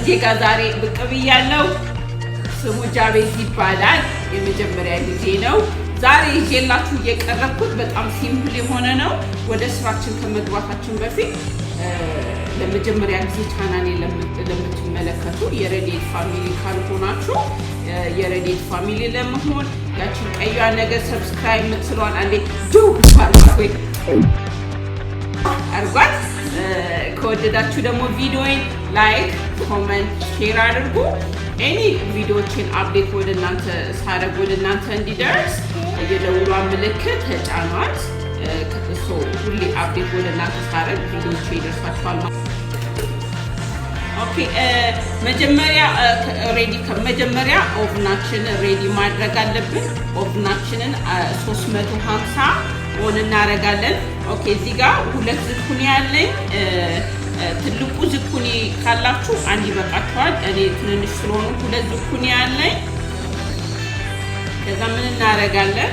ከልጄ ጋር ዛሬ ብቅ ብያለሁ። ስሙ ጃቤዝ ይባላል። የመጀመሪያ ልጄ ነው። ዛሬ ይዤላችሁ የቀረብኩት በጣም ሲምፕል የሆነ ነው። ወደ ስራችን ከመግባታችን በፊት ለመጀመሪያ ጊዜ ቻናሌ ለምትመለከቱ የሬዲት ፋሚሊ ካልሆናችሁ የሬዲት ፋሚሊ ለመሆን ያችን ቀይዋ ነገር ሰብስክራይብ የምትለዋን አንዴ ጆው ባርኩኝ አርጓት። ከወደዳችሁ ደግሞ ቪዲዮን ላይክ፣ ኮሜንት፣ ሼር አድርጉ። ኤኒ ቪዲዮዎችን አፕዴት ወደ እናንተ ሳደርግ ወደ እናንተ እንዲደርስ የደውሏ ምልክት ተጫኗት። ከእሱ ሁሌ አፕዴት ወደ እናንተ ሳደርግ ቪዲዮዎች ይደርሳችኋል። ኦኬ መጀመሪያ ኦቭናችንን ሬዲ ማድረግ አለብን። ኦቭናችንን 350 ኦን እናደርጋለን። ኦኬ እዚህ ጋር ሁለት ዝኩኒ ያለኝ። ትልቁ ዝኩኒ ካላችሁ አንድ ይበቃችኋል። እኔ ትንንሽ ስለሆኑ ሁለት ዝኩኒ ያለኝ። ከዛ ምን እናደርጋለን?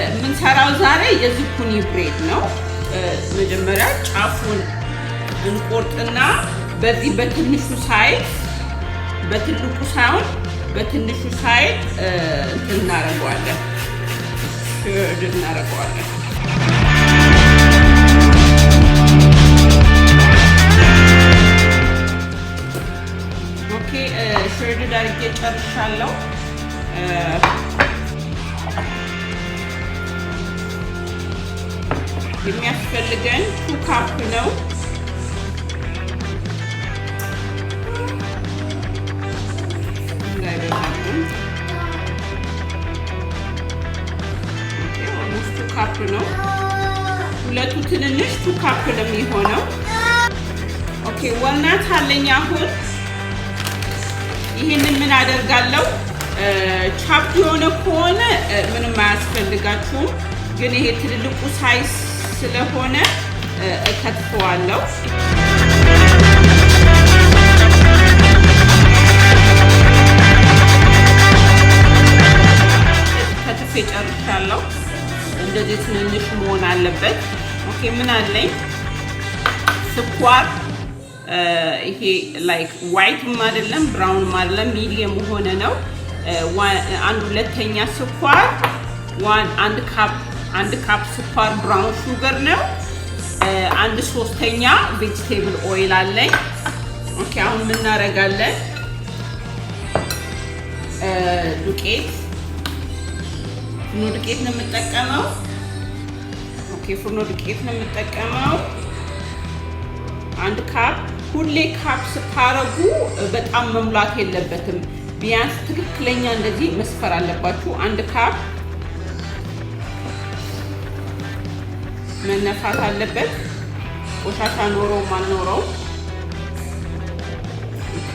የምንሰራው ዛሬ የዝኩኒ ብሬድ ነው። መጀመሪያ ጫፉን እንቆርጥና በዚህ በትንሹ ሳይድ በትልቁ ሳይሆን በትንሹ ሳይድ እናደርገዋለን። ኦኬ ሽርድ አድርጌ ጨርሻለሁ። የሚያስፈልገን 2 ካፕ ነው። ካፕ ነው። ሁለቱ ትንንሽ 2 ካፕ ነው የሚሆነው። ኦኬ ዋልናት አለኝ። አሁን ይሄንን ምን አደርጋለሁ? ቻፕ የሆነ ከሆነ ምንም አያስፈልጋችሁም፣ ግን ይሄ ትልልቁ ሳይዝ ስለሆነ እከትፈዋለሁ። ከትፌ ጨርሻለሁ። እንደዚህ ትንንሽ መሆን አለበት። ኦኬ ምን አለኝ? ስኳር። ይሄ ላይክ ዋይትም አይደለም ብራውንም አይደለም ሚዲየም ሆነ ነው። አንድ ሁለተኛ ስኳር፣ አንድ ካፕ ስኳር ብራውን ሹገር ነው። አንድ ሶስተኛ ቬጂቴብል ኦይል አለኝ። ኦኬ አሁን ምን እናደርጋለን? ዱቄት ፍርኖ ዱቄት ነው የምጠቀመው። ኦኬ ፍርኖ ዱቄት ነው የምጠቀመው። 1 ካፕ። ሁሌ ካፕ ስታረጉ በጣም መሙላት የለበትም። ቢያንስ ትክክለኛ እንደዚህ መስፈር አለባችሁ። 1 ካፕ መነፋት አለበት። ቆሻሻ ኖረው ማልኖረው። ኦኬ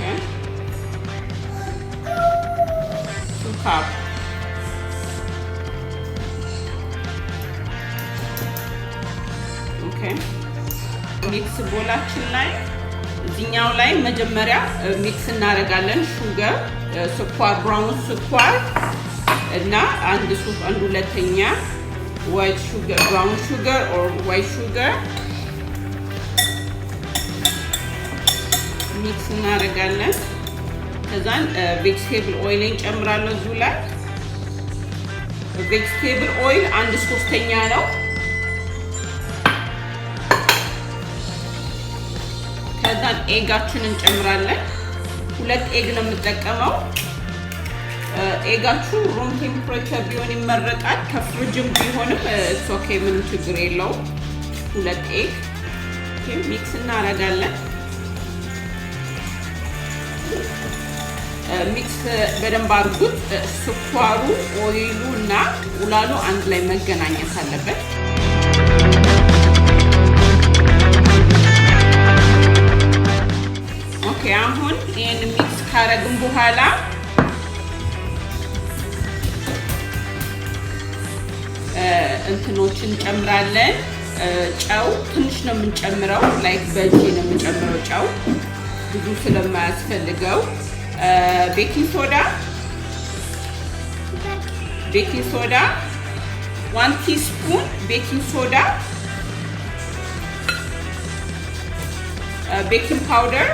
2 ካፕ ሚክስ ቦላችን ላይ እዚህኛው ላይ መጀመሪያ ሚክስ እናደርጋለን። ሹገር ስኳር፣ ብራውን ስኳር እና አንድ ሁለተኛ ዋይት ሹገር፣ ብራውን ሹገር ኦር ዋይት ሹገር ሚክስ እናደርጋለን። ከዛን ቬጂቴብል ኦይል እንጨምራለሁ። እዚሁ ላይ ቬጂቴብል ኦይል 1/3 ነው። ከዛን ኤጋችንን እንጨምራለን። 2 ኤግ ነው የምጠቀመው። ኤጋችሁ ሩም ቴምፕሬቸር ቢሆን ይመረጣል። ከፍሪጅም ቢሆንም ኦኬ ምንም ችግር የለውም። 2 ኤግ ሚክስ እናደርጋለን። ሚክስ በደንብ አድርጉት። ስኳሩ፣ ኦይሉ እና እንቁላሉ አንድ ላይ መገናኘት አለበት። ኦኬ አሁን ይሄን ሚክስ ካረግን በኋላ እንትኖችን እንጨምራለን። ጨው ትንሽ ነው የምንጨምረው። ላይክ በእጄ ነው የምንጨምረው ጨው ብዙ ስለማያስፈልገው። ቤኪንግ ሶዳ 1 ቲስፑን ቤኪንግ ሶዳ፣ ቤኪንግ ፓውደር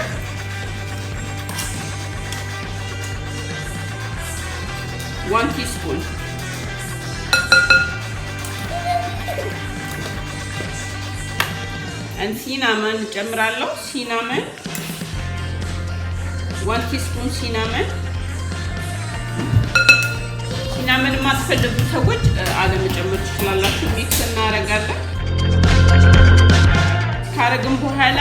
1 teaspoon and cinnamon ጨምራለሁ cinnamon 1 teaspoon cinnamon cinnamon ማትፈልጉ ሰዎች አለመጨመር ትችላላችሁ ሚክስ እናደርጋለን ካረግን በኋላ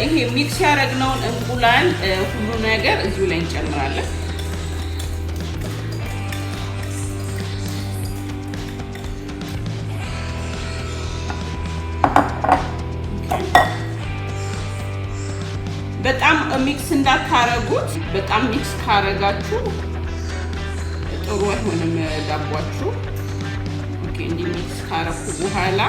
ይሄ ሚክስ ያደረግነውን እንቁላል ሁሉ ነገር እዚሁ ላይ እንጨምራለን በጣም ሚክስ እንዳታረጉት በጣም ሚክስ ካረጋችሁ ጥሩ አይሆንም ዳቧችሁ ኦኬ እንዲ ሚክስ ካረኩ በኋላ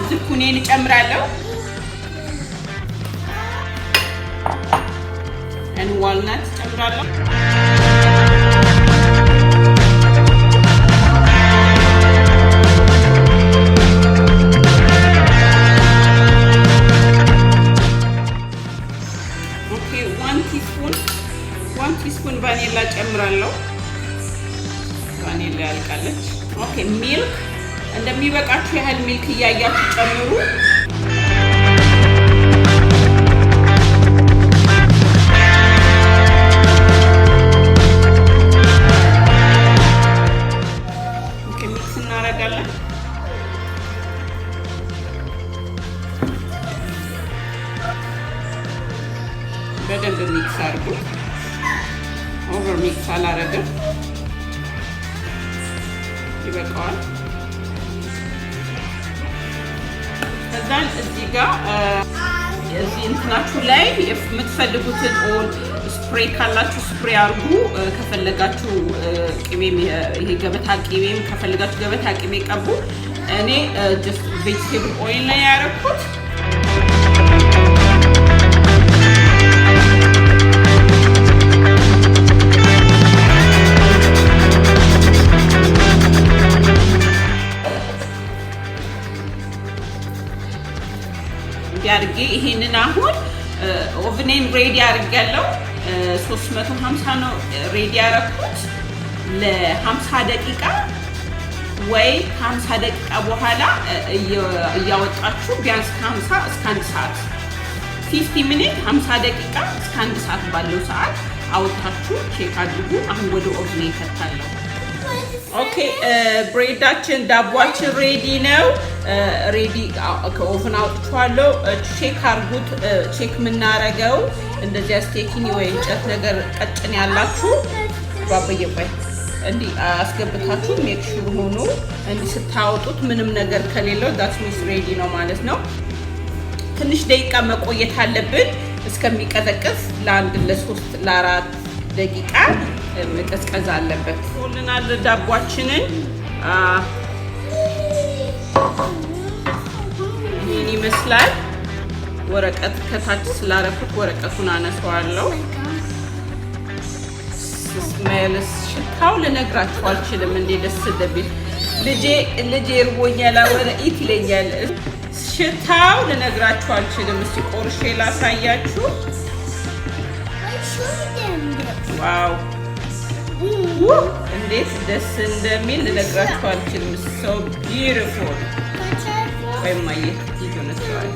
ዝኩኒን ጨምራለሁ and walnut ጨምራለሁ okay 1 teaspoon vanilla ጨምራለሁ vanilla ያልቃለች okay milk እንደሚበቃችሁ ያህል ሚልክ ያያችሁ ጨምሩ ኦኬ ሚክስ እናደርጋለን በደንብ ሚክስ አድርጉ ኦቨር ሚክስ አላረግም ይበቃዋል ከዛን እዚህ ጋር እዚህ እንትናችሁ ላይ የምትፈልጉትን ኦል ስፕሬይ ካላችሁ ስፕሬይ አርጉ ከፈለጋችሁ ቅቤም ይሄ ገበታ ቅቤም ከፈለጋችሁ ገበታ ቅቤ ቀቡ እኔ just vegetable oil ላይ ያረኩት ያርጌ ይሄንን አሁን ኦቨኔን ሬዲ አርጋለሁ 350 ነው ሬዲ ያረኩት ለ50 ደቂቃ ወይ 50 ደቂቃ በኋላ ያወጣችሁ ቢያንስ 50 እስከ 1 ሰዓት 50 ሚኒት 50 ደቂቃ እስከ 1 ሰዓት ባለው ሰዓት አወጣችሁ ቼክ አድርጉ አሁን ወደ ኦቨኔ ከተታለሁ ኦኬ ብሬዳችን ዳቧችን ሬዲ ነው ሬዲ ከኦቨን አውጥቷለሁ ቼክ አርጉት ቼክ ምናረገው እንደዚህ አስቴኪኒ ወይ እንጨት ነገር ቀጭን ያላችሁ ባበየባይ እንዲ አስገብታችሁ ሜክ ሹር ሆኖ እንዲ ስታወጡት ምንም ነገር ከሌለው ዳት ሚስ ሬዲ ነው ማለት ነው ትንሽ ደቂቃ መቆየት አለብን እስከሚቀዘቅዝ ለአንድ ለ3 ለ4 ደቂቃ መቀዝቀዝ አለበት ሆልናል ዳቧችንን ይሄን ይመስላል ወረቀት ከታች ስላረኩት ወረቀቱን አነሳዋለሁ ስሜልስ ሽታው ልነግራችሁ አልችልም እንዴ ደስ እንደሚል ልጄ እርቦኛል አወረ ኢት ይለኛል ሽታው ልነግራችሁ አልችልም እስቲ ቆርሼ ላሳያችሁ ዋው እንዴት ደስ እንደሚል ልነግራችሁ አልችልም so beautiful ወይ ማየት ይሆነስዋል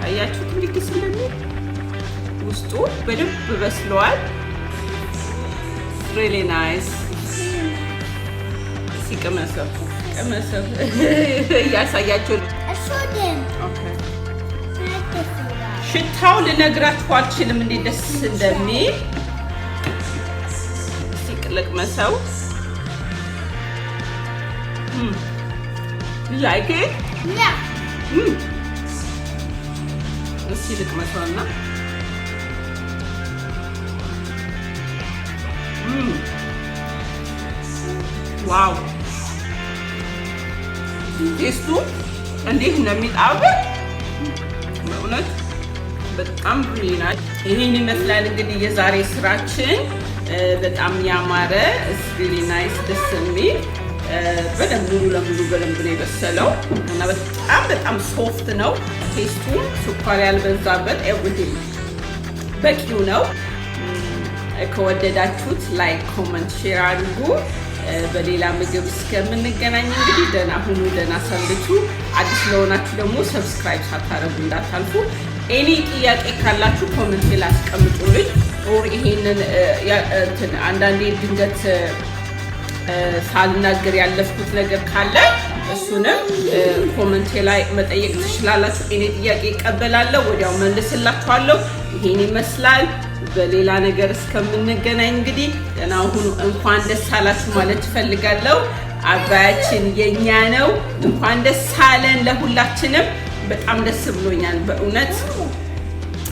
አያችሁት እንዴት ደስ እንደሚል ውስጡ በደንብ በስሏል really nice ሲቀመሰው ያሳያችሁ ኦኬ ሽታው ልነግራችሁ አልችልም እንዴት ደስ እንደሚል ሲቅልቅ መሰው like it yeah ሲልቅ መሰውና ዋው ቴስቱ እንዴት እንደሚጣፍጥ በእውነት በጣም ብሪናል ይሄን ይመስላል እንግዲህ የዛሬ ስራችን በጣም ያማረ really nice ደስ የሚል በደንብ ሙሉ ለሙሉ በደንብ ነው የበሰለው እና በጣም ሶፍት ነው። ቴስቱ ስኳር ያልበዛበት ኤቭሪቲንግ በቂው ነው። ከወደዳችሁት ላይክ፣ ኮመንት፣ ሼር አድርጉ። በሌላ ምግብ እስከምንገናኝ እንግዲህ ደህና ሁኑ፣ ደህና ሰንብቱ። አዲስ ለሆናችሁ ደግሞ ሰብስክራይብ ሳታረጉ እንዳታልፉ። ኤኒ ጥያቄ ካላችሁ ኮመንት ላይ አስቀምጡልኝ። ኦር ይሄንን አንዳንዴ ድንገት ሳልናገር ያለፍኩት ነገር ካለ እሱንም ኮመንት ላይ መጠየቅ ትችላላችሁ። እኔ ጥያቄ እቀበላለሁ፣ ወዲያው መልስላችኋለሁ። ይሄን ይመስላል። በሌላ ነገር እስከምንገናኝ እንግዲህ ደህና ሁኑ። እንኳን ደስ አላችሁ ማለት እፈልጋለሁ። አባያችን የኛ ነው። እንኳን ደስ አለን ለሁላችንም። በጣም ደስ ብሎኛል በእውነት።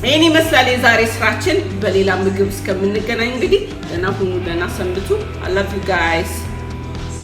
ይሄን ይመስላል የዛሬ ስራችን። በሌላ ምግብ እስከምንገናኝ እንግዲህ ደህና ሁኑ፣ ደህና ሰንብቱ። I love you guys.